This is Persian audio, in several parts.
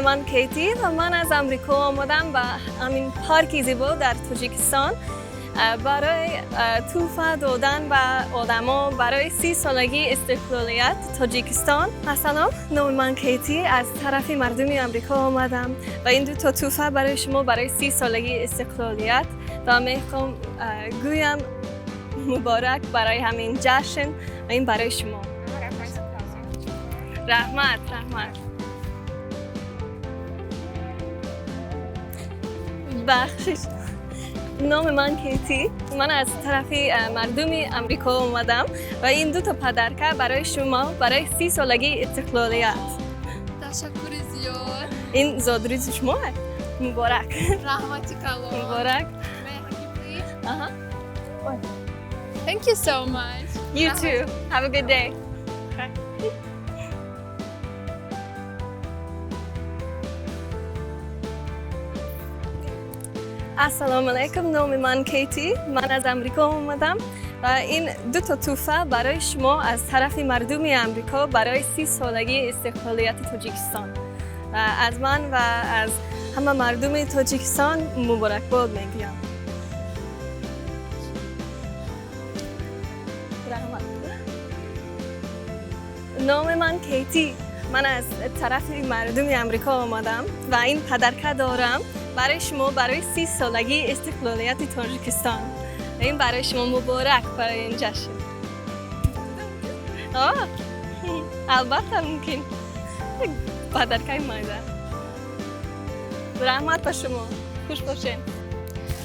من کیتی و من از امریکا آمدم و همین پارکی زیبا در تاجیکستان برای تحفه دادن به آدما برای 30 سالگی استقلالیت تاجیکستان. سلام، نام من کیتی از طرف مردم امریکا آمدم و این دو تا تحفه برای شما برای 30 سالگی استقلالیت و میخوام گویم مبارک برای همین جشن و این برای شما. رحمت. بخشش. نام من کیتی، من از طرف مردم امریکا اومدم و این دو تا پدرکه برای شما برای 30 سالگی استقلالیت. تشکر زیاد. این زادروز شما مبارک. رحمتی کلام. مبارک. Thank you so much. You too. Have a good day. السلام علیکم، نام من کیتی، من از امریکا اومدم و این دو تا تحفه برای شما از طرف مردم امریکا برای 30 سالگی استقلالیت تاجیکستان از من و از همه مردم تاجیکستان مبارکباد میگویم. نام من کیتی، من از طرف مردم امریکا آمدم و این پدرکه دارم برای شما برای 30 سالگی استقلالیت تاجیکستان. این برای شما مبارک برای این جشن. البته ممکن پدرکه مایده. رحمت به شما، خوش باشین.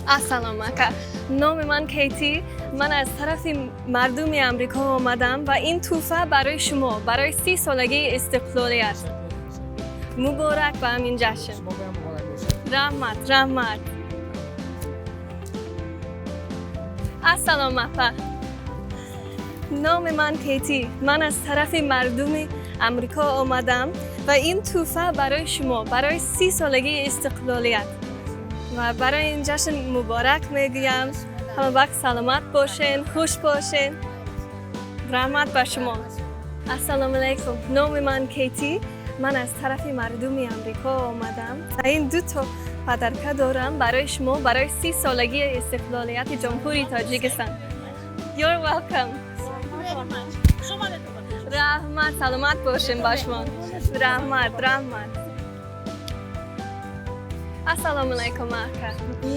السلام علیکم، نام من کیتی، من از طرف مردم امریکا آمدم و این تحفه برای شما برای 30 سالگی استقلالیت. مبارک به همین جشن. رحمت. السلام علیکم، نام من کیتی، من از طرف مردم امریکا آمدم و این تحفه برای شما برای 30 سالگی استقلالیت و برای این جشن مبارک میگویم. همه وقت سلامت باشین، خوش باشین. رحمت بر شما. السلام علیکم، نام من کیتی، من از طرف مردم امریکا آمدم و این دو تا پدرکه دارم برای شما برای 30 سالگی استقلالیت جمهوری تاجیکستان. You're welcome. رحمت، سلامت باشین با شما. رحمت. السلام علیکم آقا،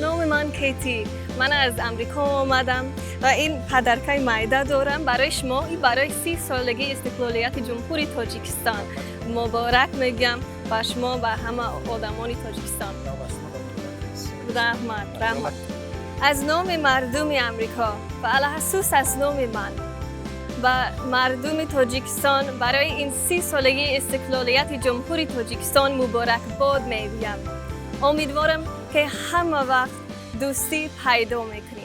نام من کیتی، من از امریکا آمدم و این پدرکه مایده دارم برای شما برای 30 سالگی استقلالیت جمهوری تاجیکستان. مبارک میگم با شما و همه آدمان تاجیکستان. رحمت. از نام مردم امریکا و علیخصوص از نام من و مردم تاجیکستان برای این 30 سالگی استقلالیت جمهوری تاجیکستان مبارک باد میگویم. امیدوارم که همه وقت دوستی پیدا میکنید.